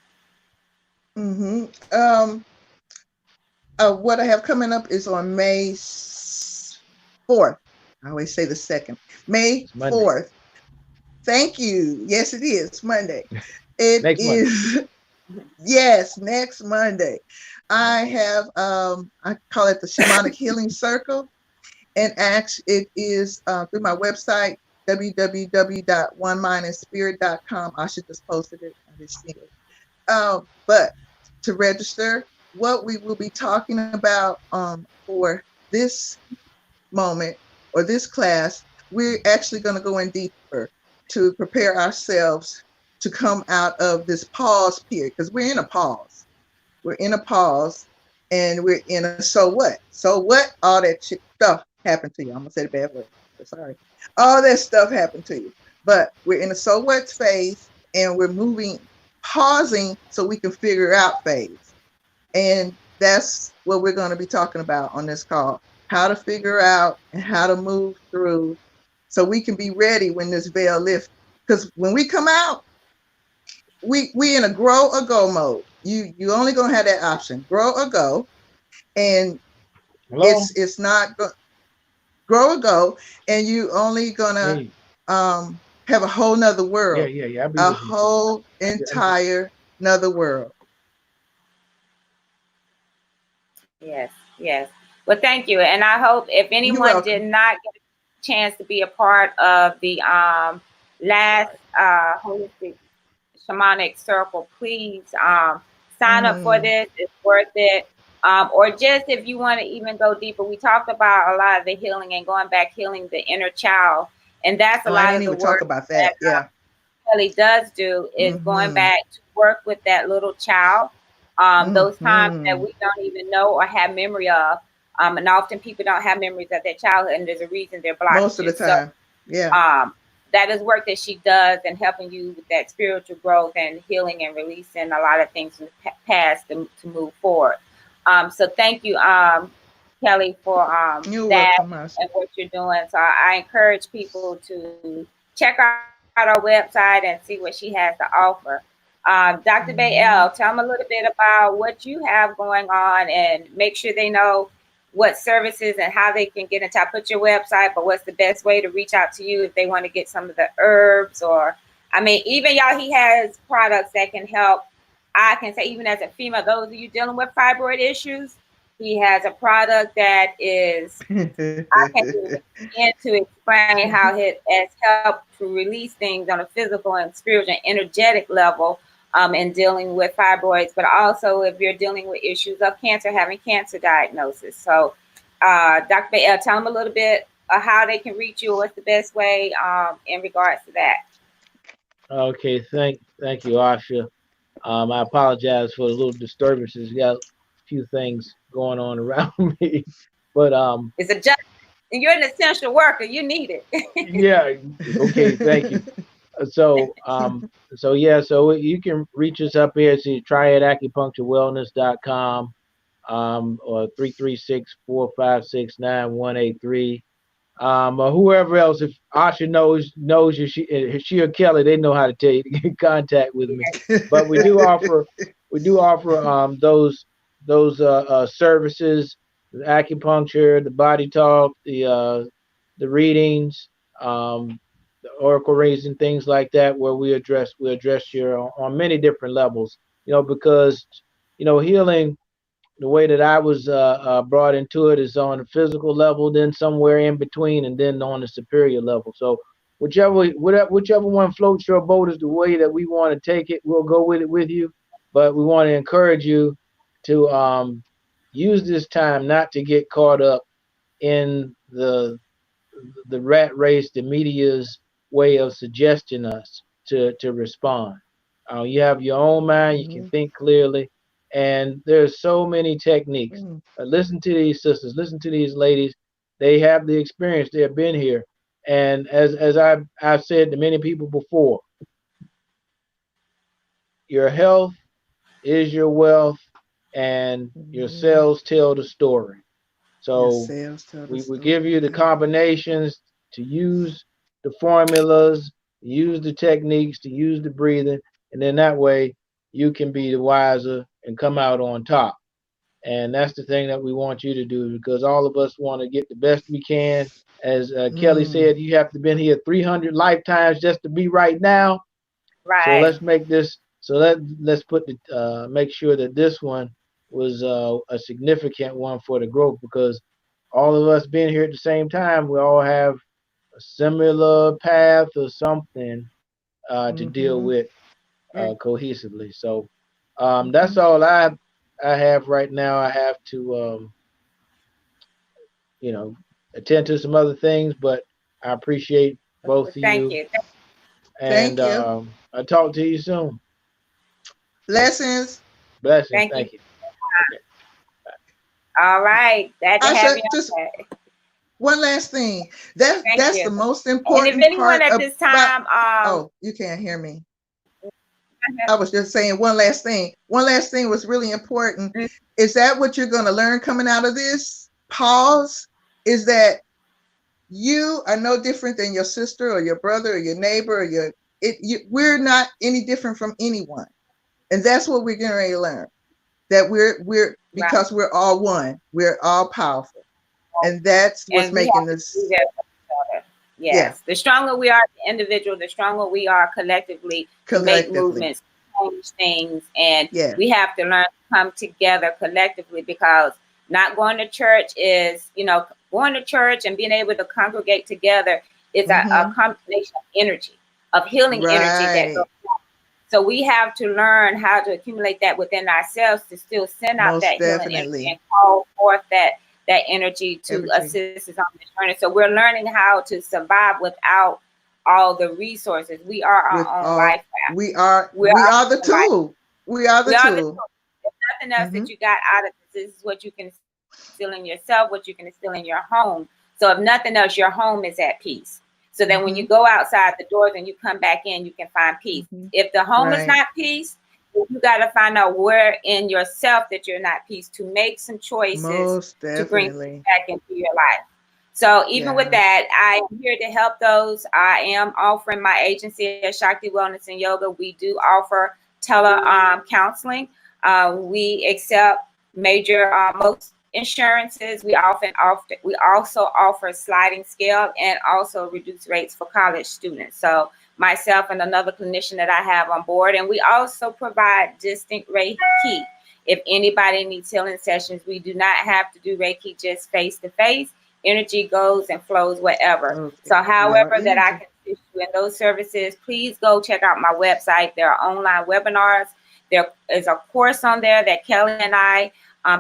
What I have coming up is on May 4th. I always say the 2nd. May 4th. Thank you. Yes, it is Monday. It is Monday. Yes, next Monday. I have I call it the Shamanic Healing Circle, and actually it is through my website www.onemindandspirit.com. Asha just posted it. I just see it. But to register, what we will be talking about for this moment or this class, we're actually going to go in deeper to prepare ourselves to come out of this pause period, because we're in a pause. We're in a pause, and we're in a so what? So what? All that stuff happened to you. I'm going to say the bad word. Sorry. All that stuff happened to you. But we're in a so what phase, and we're pausing so we can figure out phase. And that's what we're going to be talking about on this call. How to figure out and how to move through so we can be ready when this veil lifts. Because when we come out, we in a grow or go mode. You only gonna have that option, grow or go, and it's not grow or go, and you only gonna have a whole nother world. A whole entire another world. Yes. Well, thank you, and I hope if anyone did not get a chance to be a part of the last holistic shamanic circle, please sign up for this. It's worth it. Or just if you want to even go deeper, we talked about a lot of the healing and going back, healing the inner child, and that's a lot of the work about that. Kelli does do is going back to work with that little child. Those times that we don't even know or have memory of, And often people don't have memories of their childhood, and there's a reason they're blocking. Most of the time. Yeah. That is work that she does and helping you with that spiritual growth and healing and releasing a lot of things from the past to move forward. So thank you, Kelly, for You're that welcome, Asha. and what you're doing. So I encourage people to check out our website and see what she has to offer. Dr. Bayel, tell them a little bit about what you have going on and make sure they know what services and how they can get into. I put your website, but what's the best way to reach out to you if they want to get some of the herbs, or I mean, even y'all, he has products that can help. I can say, even as a female, those of you dealing with fibroid issues, he has a product that is, I can't even begin to explain how it has helped to release things on a physical and spiritual and energetic level in dealing with fibroids, but also if you're dealing with issues of cancer, having cancer diagnosis. So, Dr. Bayel, tell them a little bit of how they can reach you. What's the best way in regards to that? Okay, thank you, Asha. I apologize for the little disturbances. Got a few things going on around me, but it's a just. You're an essential worker. You need it. Yeah. Okay. Thank you. So yeah. So you can reach us up here to triadacupuncturewellness.com or 336-456-9183. Or whoever else, if Asha knows if she or Kelly, they know how to tell you to get in contact with me. But we do offer those services, the acupuncture, the body talk, the readings, the oracle readings, things like that, where we address you on many different levels. Because healing, the way that I was brought into it is on the physical level, then somewhere in between, and then on the superior level. So whichever one floats your boat is the way that we want to take it. We'll go with it with you, but we want to encourage you to use this time not to get caught up in the rat race, the media's way of suggesting us to respond. You have your own mind. You can think clearly. And there's so many techniques. Listen to these sisters, listen to these ladies. They have the experience. They have been here. And as I've said to many people before, your health is your wealth, and your cells tell the story. So we give you the combinations to use, the formulas, use the techniques, to use the breathing, and then that way you can be the wiser and come out on top. And that's the thing that we want you to do, because all of us want to get the best we can. As Kelly said, you have to been here 300 lifetimes just to be right now. Right. So let's make this. So let's put the make sure that this one was a significant one for the growth, because all of us being here at the same time, we all have a similar path or something to deal with cohesively. So that's all I have right now. I have to attend to some other things, but I appreciate both of you. Thank you. And I'll talk to you soon. Blessings. Blessings. Thank you. Okay. All right. Glad to have you. Just one last thing. That's the most important and if anyone part at this time, oh, you can't hear me. I was just saying one last thing. One last thing was really important. Is that what you're going to learn coming out of this pause? Is that you are no different than your sister or your brother or your neighbor or we're not any different from anyone. And that's what we're getting ready to learn. That we're because we're all one. We're all powerful. And that's what's making this. Yes. The stronger we are as an individual, the stronger we are collectively to make movements, change things. And we have to learn to come together collectively, because not going to church is, going to church and being able to congregate together is a combination of energy, of healing energy that goes on. So we have to learn how to accumulate that within ourselves to still send out that healing energy and call forth that energy to assist us on this journey. So we're learning how to survive without all the resources. We are our own life raft. We are the tool. We are the tool. There's nothing else that you got out of this. This is what you can instill in yourself, what you can instill in your home. So if nothing else, your home is at peace. So that when you go outside the doors and you come back in, you can find peace. If the home is not peace, you got to find out where in yourself that you're not peace, to make some choices to bring back into your life. So even with that, I am here to help those. I am offering my agency at Shakti Wellness and Yoga. We do offer tele counseling. We accept major most insurances. We also offer sliding scale and also reduced rates for college students. So myself and another clinician that I have on board, and we also provide distant Reiki. If anybody needs healing sessions, we do not have to do Reiki just face to face. Energy goes and flows wherever. So however that I can assist you in those services, please go check out my website. There are online webinars. There is a course on there that Kelli and I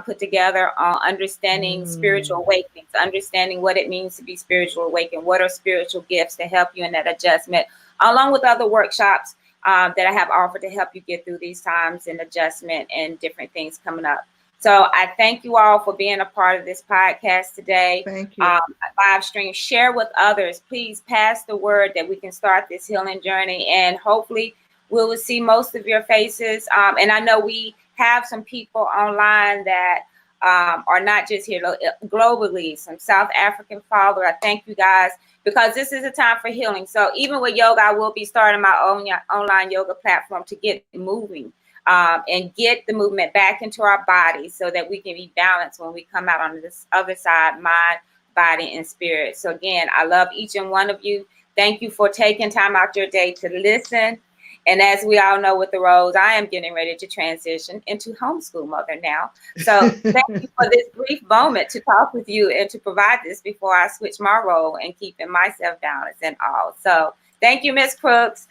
put together on understanding spiritual awakenings, understanding what it means to be spiritual awakened, what are spiritual gifts to help you in that adjustment, along with other workshops that I have offered to help you get through these times and adjustment and different things coming up. So I thank you all for being a part of this podcast today. Thank you. Live stream, share with others. Please pass the word that we can start this healing journey, and hopefully we will see most of your faces. And I know we have some people online that are not just here globally, some South African followers. I thank you guys, because this is a time for healing. So even with yoga, I will be starting my own online yoga platform to get moving. And get the movement back into our bodies so that we can be balanced when we come out on this other side, mind, body, and spirit. So again, I love each and one of you. Thank you for taking time out your day to listen. And as we all know with the roles, I am getting ready to transition into homeschool mother now. So thank you for this brief moment to talk with you and to provide this before I switch my role and keeping myself balanced and all. So thank you, Ms. Crooks.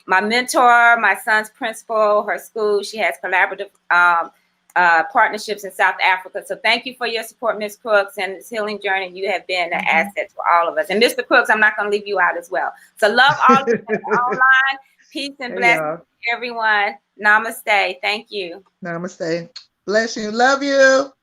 My mentor, my son's principal, her school, she has collaborative partnerships in South Africa. So thank you for your support, Ms. Crooks, and this healing journey. You have been an asset to all of us. And Mr. Crooks, I'm not going to leave you out as well. So love all of you online. Peace and blessings to everyone. Namaste. Thank you. Namaste. Bless you. Love you.